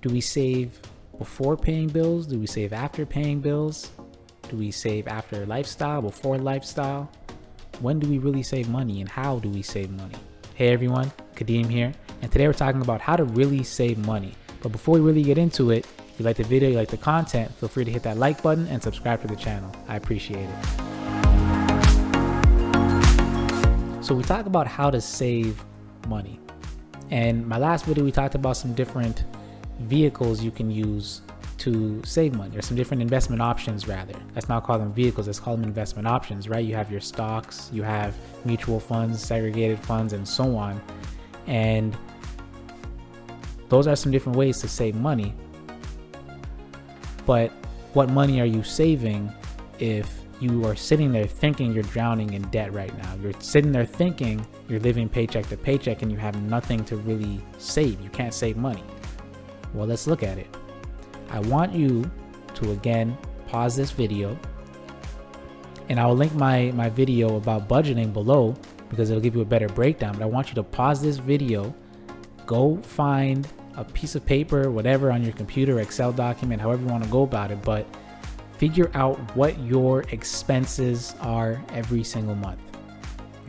Do we save before paying bills? Do we save after paying bills? Do we save after lifestyle, before lifestyle? When do we really save money, and how do we save money? Hey everyone, Kadeem here, and today we're talking about how to really save money. But before we really get into it, if you like the video, you like the content, feel free to hit that like button and subscribe to the channel. I appreciate it. So we talk about how to save money. And my last video, we talked about some different vehicles you can use to save money, or some different investment options rather. Let's not call them vehicles, let's call them investment options, right? You have your stocks, you have mutual funds, segregated funds, and so on. And those are some different ways to save money. But what money are you saving if you are sitting there thinking you're drowning in debt right now? You're sitting there thinking you're living paycheck to paycheck and you have nothing to really save. You can't save money. Well, let's look at it. I want you to again pause this video, and I will link my video about budgeting below because it'll give you a better breakdown. But I want you to pause this video, go find a piece of paper, whatever, on your computer, Excel document, however you want to go about it, but figure out what your expenses are every single month.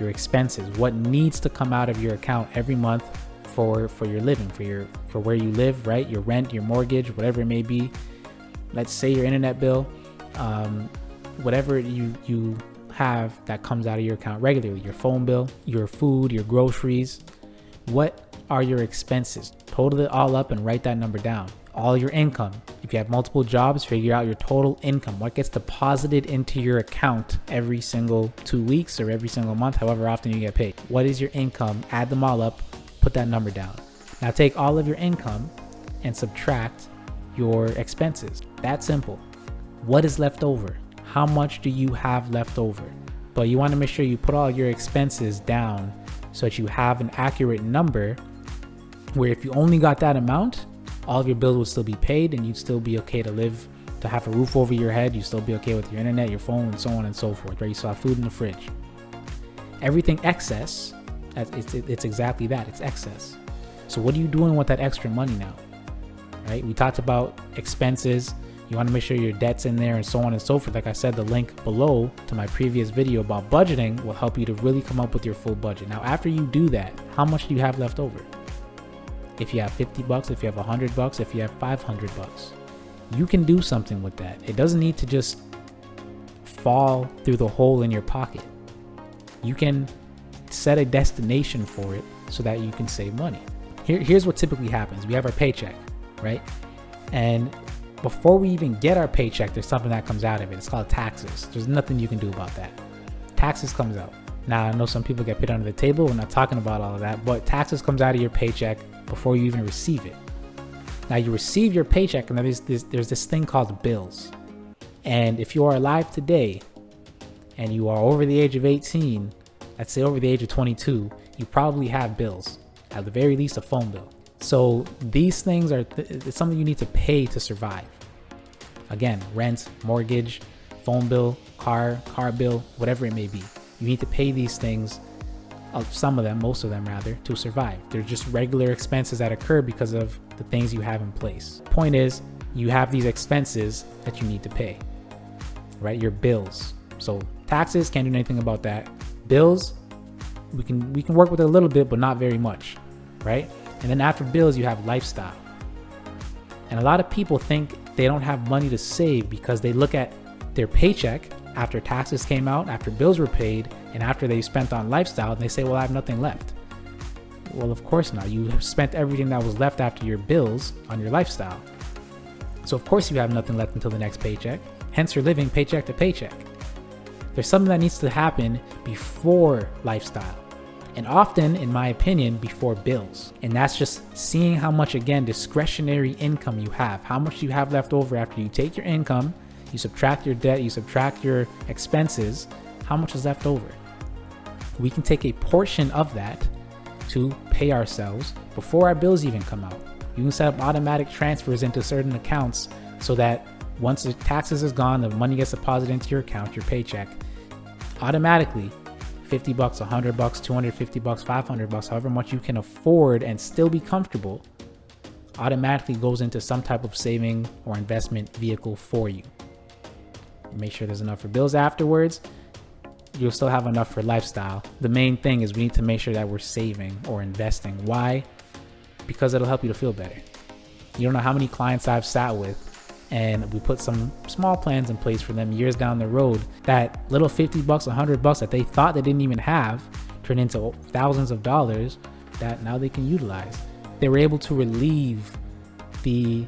Your expenses, what needs to come out of your account every month for your living, for where you live, right? Your rent, your mortgage, whatever it may be. Let's say your internet bill, whatever you have that comes out of your account regularly, your phone bill, your food, your groceries. What are your expenses? Total it all up and write that number down. All your income. If you have multiple jobs, figure out your total income. What gets deposited into your account every single 2 weeks or every single month, however often you get paid. What is your income? Add them all up, put that number down. Now take all of your income and subtract your expenses. That simple. What is left over? How much do you have left over? But you want to make sure you put all your expenses down so that you have an accurate number where if you only got that amount, all of your bills would still be paid and you'd still be okay to live, to have a roof over your head. You'd still be okay with your internet, your phone, and so on and so forth, right? You still have food in the fridge. Everything excess, it's exactly that, it's excess. So what are you doing with that extra money now, right? We talked about expenses. You want to make sure your debt's in there and so on and so forth. Like I said, the link below to my previous video about budgeting will help you to really come up with your full budget. Now, after you do that, how much do you have left over? If you have 50 bucks, if you have 100 bucks, if you have 500 bucks, you can do something with that. It doesn't need to just fall through the hole in your pocket. You can set a destination for it so that you can save money. Here's what typically happens. We have our paycheck, right? And before we even get our paycheck, there's something that comes out of it. It's called taxes. There's nothing you can do about that. Taxes comes out. Now, I know some people get put under the table. We're not talking about all of that, but taxes comes out of your paycheck before you even receive it. Now, you receive your paycheck, and there's this thing called bills. And if you are alive today and you are over the age of 18, let's say over the age of 22, you probably have bills, at the very least a phone bill. So these things are it's something you need to pay to survive. Again, rent, mortgage, phone bill, car bill, whatever it may be. You need to pay these things, some of them, most of them rather, to survive. They're just regular expenses that occur because of the things you have in place. Point is, you have these expenses that you need to pay, right? Your bills. So taxes, can't do anything about that. Bills, we can work with it a little bit, but not very much, right? And then after bills, you have lifestyle. And a lot of people think they don't have money to save because they look at their paycheck after taxes came out, after bills were paid, and after they spent on lifestyle, and they say, well, I have nothing left. Well, of course not. You have spent everything that was left after your bills on your lifestyle. So of course you have nothing left until the next paycheck. Hence you're living paycheck to paycheck. There's something that needs to happen before lifestyle. And often, in my opinion, before bills. And that's just seeing how much, again, discretionary income you have. How much you have left over after you take your income, you subtract your debt, you subtract your expenses, how much is left over? We can take a portion of that to pay ourselves before our bills even come out. You can set up automatic transfers into certain accounts so that once the taxes is gone, the money gets deposited into your account, your paycheck, automatically 50 bucks, 100 bucks, 250 bucks, 500 bucks, however much you can afford and still be comfortable, automatically goes into some type of saving or investment vehicle for you. Make sure there's enough for bills afterwards. You'll still have enough for lifestyle. The main thing is we need to make sure that we're saving or investing. Why? Because it'll help you to feel better. You don't know how many clients I've sat with and we put some small plans in place for them years down the road. That little $50, $100 that they thought they didn't even have turned into thousands of dollars that now they can utilize. They were able to relieve the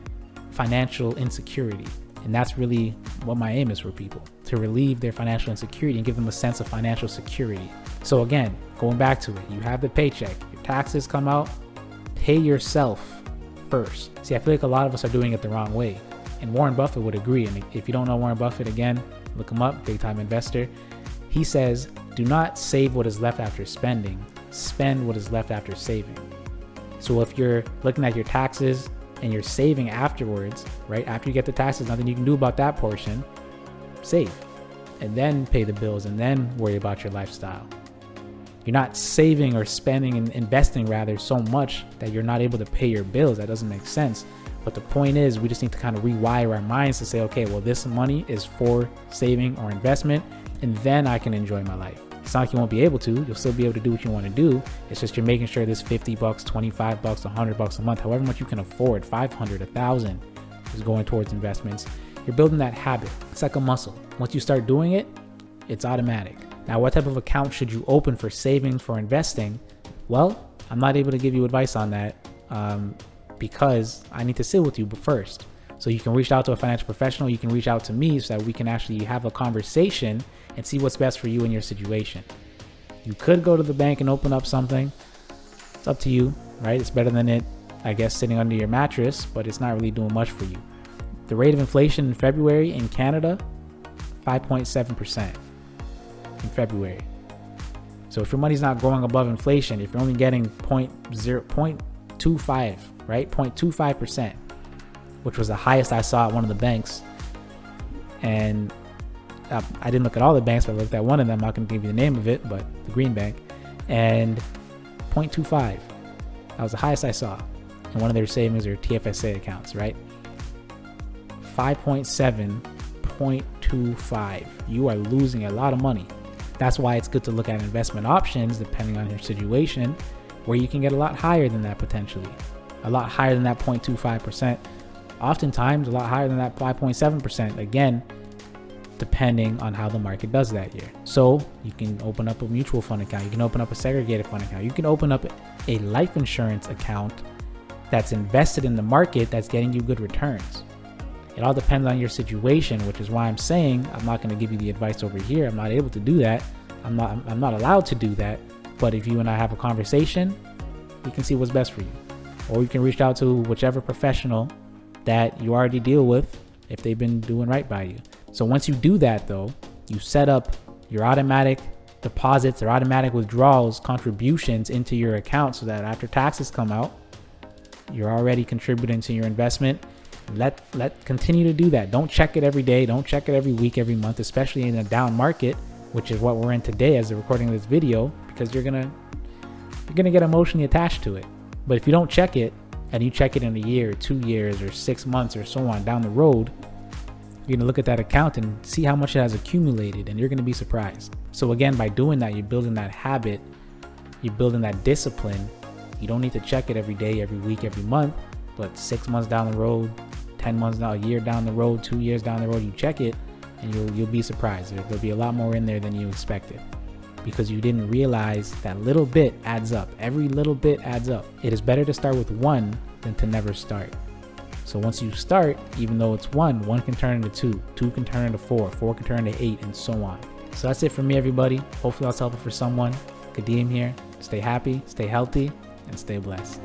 financial insecurity. And that's really what my aim is for people, to relieve their financial insecurity and give them a sense of financial security. So again, going back to it, you have the paycheck, your taxes come out, pay yourself first. See, I feel like a lot of us are doing it the wrong way. And Warren Buffett would agree. And if you don't know Warren Buffett, again, look him up, big time investor. He says, do not save what is left after spending, spend what is left after saving. So if you're looking at your taxes and you're saving afterwards, right? After you get the taxes, nothing you can do about that portion, save. And then pay the bills and then worry about your lifestyle. You're not saving or spending and investing rather so much that you're not able to pay your bills. That doesn't make sense. But the point is, we just need to kind of rewire our minds to say, okay, well, this money is for saving or investment, and then I can enjoy my life. It's not like you won't be able to. You'll still be able to do what you want to do. It's just you're making sure this $50, $25, $100 a month, however much you can afford, 500, 1,000 is going towards investments. You're building that habit. It's like a muscle. Once you start doing it, it's automatic. Now, what type of account should you open for savings, for investing? Well, I'm not able to give you advice on that because I need to sit with you first. So you can reach out to a financial professional. You can reach out to me so that we can actually have a conversation and see what's best for you in your situation. You could go to the bank and open up something. It's up to you, right? It's better than it, I guess, sitting under your mattress, but it's not really doing much for you. The rate of inflation in February in Canada, 5.7% in February. So if your money's not growing above inflation, if you're only getting 0.25, right? 0.25%, which was the highest I saw at one of the banks. And I didn't look at all the banks, but I looked at one of them. I'm not going to give you the name of it, but the Green Bank. And 0.25, that was the highest I saw in one of their savings or TFSA accounts, right? 5.7, 0.25. You are losing a lot of money. That's why it's good to look at investment options, depending on your situation, where you can get a lot higher than that potentially. A lot higher than that 0.25%. Oftentimes a lot higher than that 5.7%. Again, depending on how the market does that year. So you can open up a mutual fund account. You can open up a segregated fund account. You can open up a life insurance account that's invested in the market that's getting you good returns. It all depends on your situation, which is why I'm saying I'm not going to give you the advice over here. I'm not able to do that. I'm not allowed to do that. But if you and I have a conversation, we can see what's best for you. Or you can reach out to whichever professional that you already deal with if they've been doing right by you. So once you do that though, you set up your automatic deposits or automatic withdrawals, contributions into your account so that after taxes come out, you're already contributing to your investment. Let continue to do that. Don't check it every day. Don't check it every week, every month, especially in a down market, which is what we're in today as the recording of this video, because you're gonna get emotionally attached to it. But if you don't check it, and you check it in a year, 2 years, or 6 months, or so on down the road, you're gonna look at that account and see how much it has accumulated, and you're gonna be surprised. So again, by doing that, you're building that habit, you're building that discipline. You don't need to check it every day, every week, every month, but 6 months down the road, 10 months down, a year down the road, 2 years down the road, you check it, and you'll be surprised. There'll be a lot more in there than you expected, because you didn't realize that little bit adds up. Every little bit adds up. It is better to start with one than to never start. So once you start, even though it's one can turn into two, two can turn into four can turn into 8, and so on. So that's it for me, everybody. Hopefully that's helpful for someone. Kadeem here. Stay happy, stay healthy, and stay blessed.